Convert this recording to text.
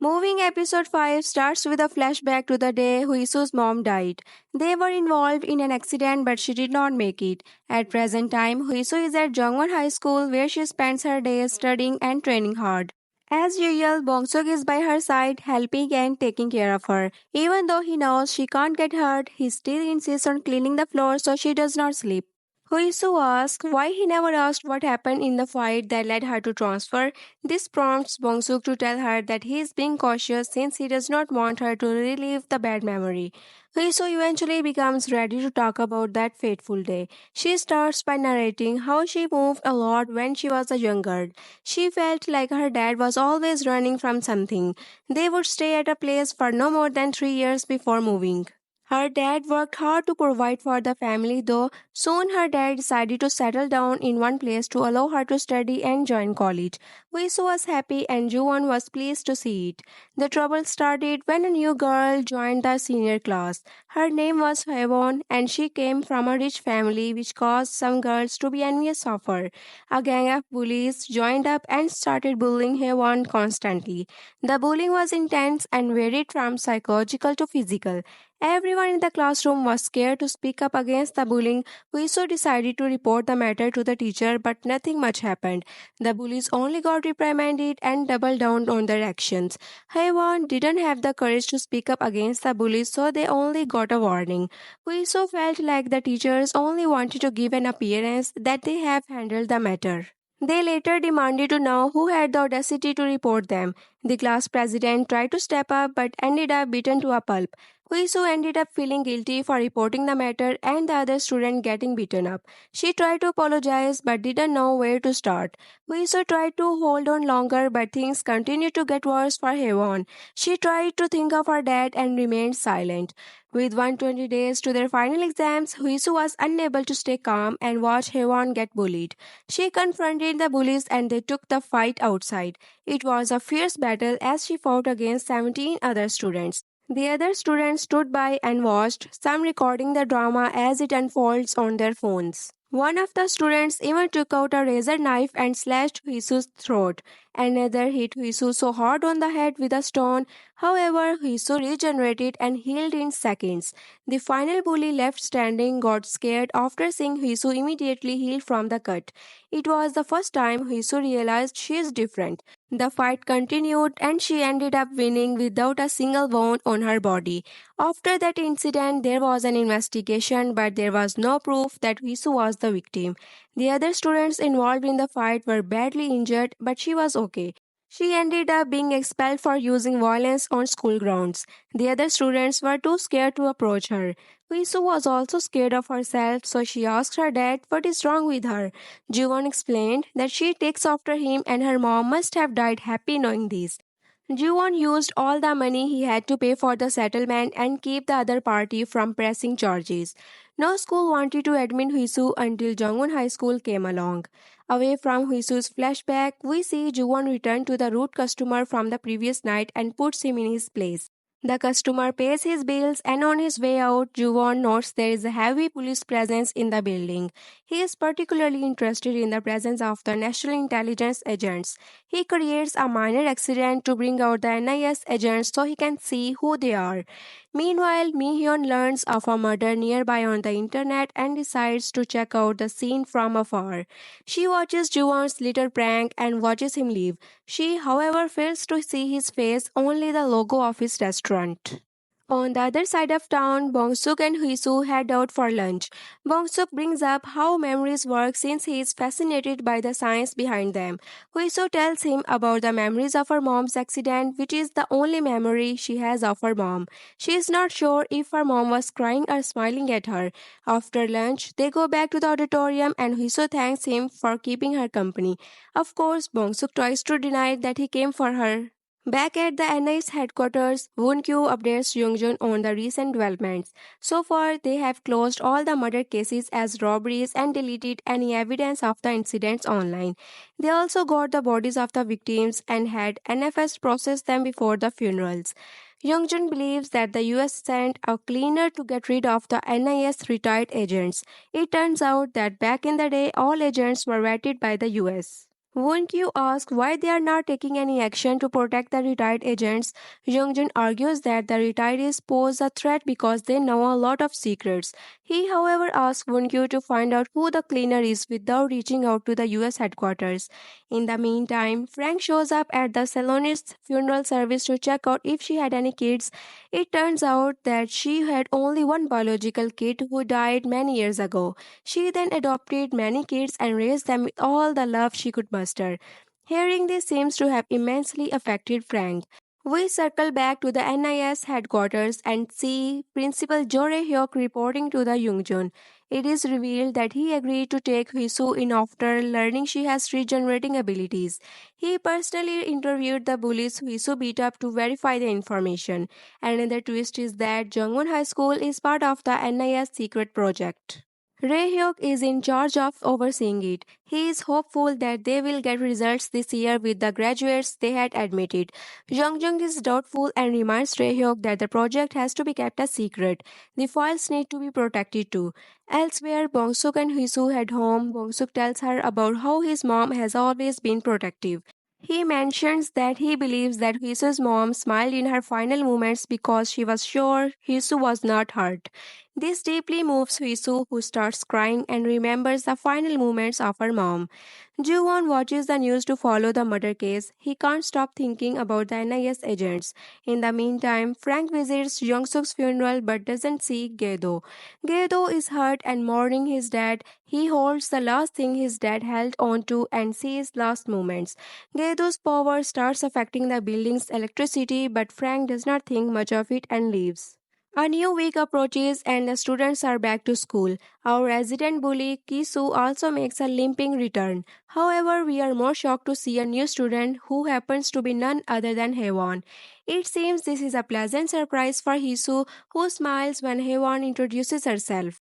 Moving episode 5 starts with a flashback to the day Huisu's mom died. They were involved in an accident but she did not make it. At present time, Huisu is at Jongwon High School where she spends her days studying and training hard. As usual, Bongsuk is by her side, helping and taking care of her. Even though he knows she can't get hurt, he still insists on cleaning the floor so she does not sleep. Huisu asks why he never asked what happened in the fight that led her to transfer. This prompts Bongsuk to tell her that he is being cautious since he does not want her to relive the bad memory. Huisu eventually becomes ready to talk about that fateful day. She starts by narrating how she moved a lot when she was a young girl. She felt like her dad was always running from something. They would stay at a place for no more than 3 years before moving. Her dad worked hard to provide for the family, though soon her dad decided to settle down in one place to allow her to study and join college. Wisu was happy and Juwon was pleased to see it. The trouble started when a new girl joined the senior class. Her name was Hwewon and she came from a rich family which caused some girls to be envious of her. A gang of bullies joined up and started bullying Hwewon constantly. The bullying was intense and varied from psychological to physical. Everyone in the classroom was scared to speak up against the bullying. We so decided to report the matter to the teacher, but nothing much happened. The bullies only got reprimanded and doubled down on their actions. Hyeon didn't have the courage to speak up against the bullies, so they only got a warning. We so felt like the teachers only wanted to give an appearance that they have handled the matter. They later demanded to know who had the audacity to report them. The class president tried to step up but ended up beaten to a pulp. Huisu ended up feeling guilty for reporting the matter and the other student getting beaten up. She tried to apologize but didn't know where to start. Huisu tried to hold on longer but things continued to get worse for Hewon. She tried to think of her dad and remained silent. With 120 days to their final exams, Huisu was unable to stay calm and watch Hewon get bullied. She confronted the bullies and they took the fight outside. It was a fierce battle as she fought against 17 other students. The other students stood by and watched, some recording the drama as it unfolds on their phones. One of the students even took out a razor knife and slashed Hisu's throat. Another hit Hisu so hard on the head with a stone. However, Hisu regenerated and healed in seconds. The final bully left standing got scared after seeing Hisu immediately heal from the cut. It was the first time Hisu realized she is different. The fight continued and she ended up winning without a single wound on her body. After that incident, there was an investigation, but there was no proof that Hisu was the victim. The other students involved in the fight were badly injured, but she was okay. She ended up being expelled for using violence on school grounds. The other students were too scared to approach her. Hisu was also scared of herself, so she asked her dad what is wrong with her. Juwon explained that she takes after him and her mom must have died happy knowing this. Juwon used all the money he had to pay for the settlement and keep the other party from pressing charges. No school wanted to admit Huisu until Jongwon High School came along. Away from Huisu's flashback, we see Juwon return to the rude customer from the previous night and puts him in his place. The customer pays his bills and on his way out, Juwon notes there is a heavy police presence in the building. He is particularly interested in the presence of the National Intelligence agents. He creates a minor accident to bring out the NIS agents so he can see who they are. Meanwhile, Mi-hyun learns of a murder nearby on the internet and decides to check out the scene from afar. She watches Juwon's little prank and watches him leave. She, however, fails to see his face, only the logo of his restaurant. On the other side of town, Bongsuk and Huisu head out for lunch. Bongsuk brings up how memories work since he is fascinated by the science behind them. Huisu tells him about the memories of her mom's accident, which is the only memory she has of her mom. She is not sure if her mom was crying or smiling at her. After lunch, they go back to the auditorium and Huisu thanks him for keeping her company. Of course, Bongsuk tries to deny that he came for her. Back at the NIS headquarters, Woon-kyu updates Yoongjun on the recent developments. So far, they have closed all the murder cases as robberies and deleted any evidence of the incidents online. They also got the bodies of the victims and had NFS process them before the funerals. Yoongjun believes that the US sent a cleaner to get rid of the NIS retired agents. It turns out that back in the day, all agents were vetted by the US. Won't you ask why they are not taking any action to protect the retired agents? Youngjun argues that the retirees pose a threat because they know a lot of secrets. He, however, asks Woonkyu to find out who the cleaner is without reaching out to the US headquarters. In the meantime, Frank shows up at the Salonist's funeral service to check out if she had any kids. It turns out that she had only one biological kid who died many years ago. She then adopted many kids and raised them with all the love she could muster. Hearing this seems to have immensely affected Frank. We circle back to the NIS headquarters and see Principal Jore Hyuk reporting to the Yoongjun. It is revealed that he agreed to take Hisu in after learning she has regenerating abilities. He personally interviewed the bullies Hisu beat up to verify the information. Another twist is that Jungwon High School is part of the NIS secret project. Hyuk is in charge of overseeing it. He is hopeful that they will get results this year with the graduates they had admitted. Jung is doubtful and reminds Hyuk that the project has to be kept a secret. The files need to be protected too. Elsewhere, Bongsuk and Hisu head home. Bongsuk tells her about how his mom has always been protective. He mentions that he believes that Hisu's mom smiled in her final moments because she was sure Hisu was not hurt. This deeply moves Hisu, who starts crying and remembers the final moments of her mom. Ju-won watches the news to follow the murder case. He can't stop thinking about the NIS agents. In the meantime, Frank visits Young-suk's funeral but doesn't see Gedo. Gedo is hurt and mourning his dad. He holds the last thing his dad held onto and sees last moments. Gedo's power starts affecting the building's electricity, but Frank does not think much of it and leaves. A new week approaches and the students are back to school. Our resident bully Kisu also makes a limping return. However, we are more shocked to see a new student who happens to be none other than Hewon. It seems this is a pleasant surprise for Hisu, who smiles when Hewon introduces herself.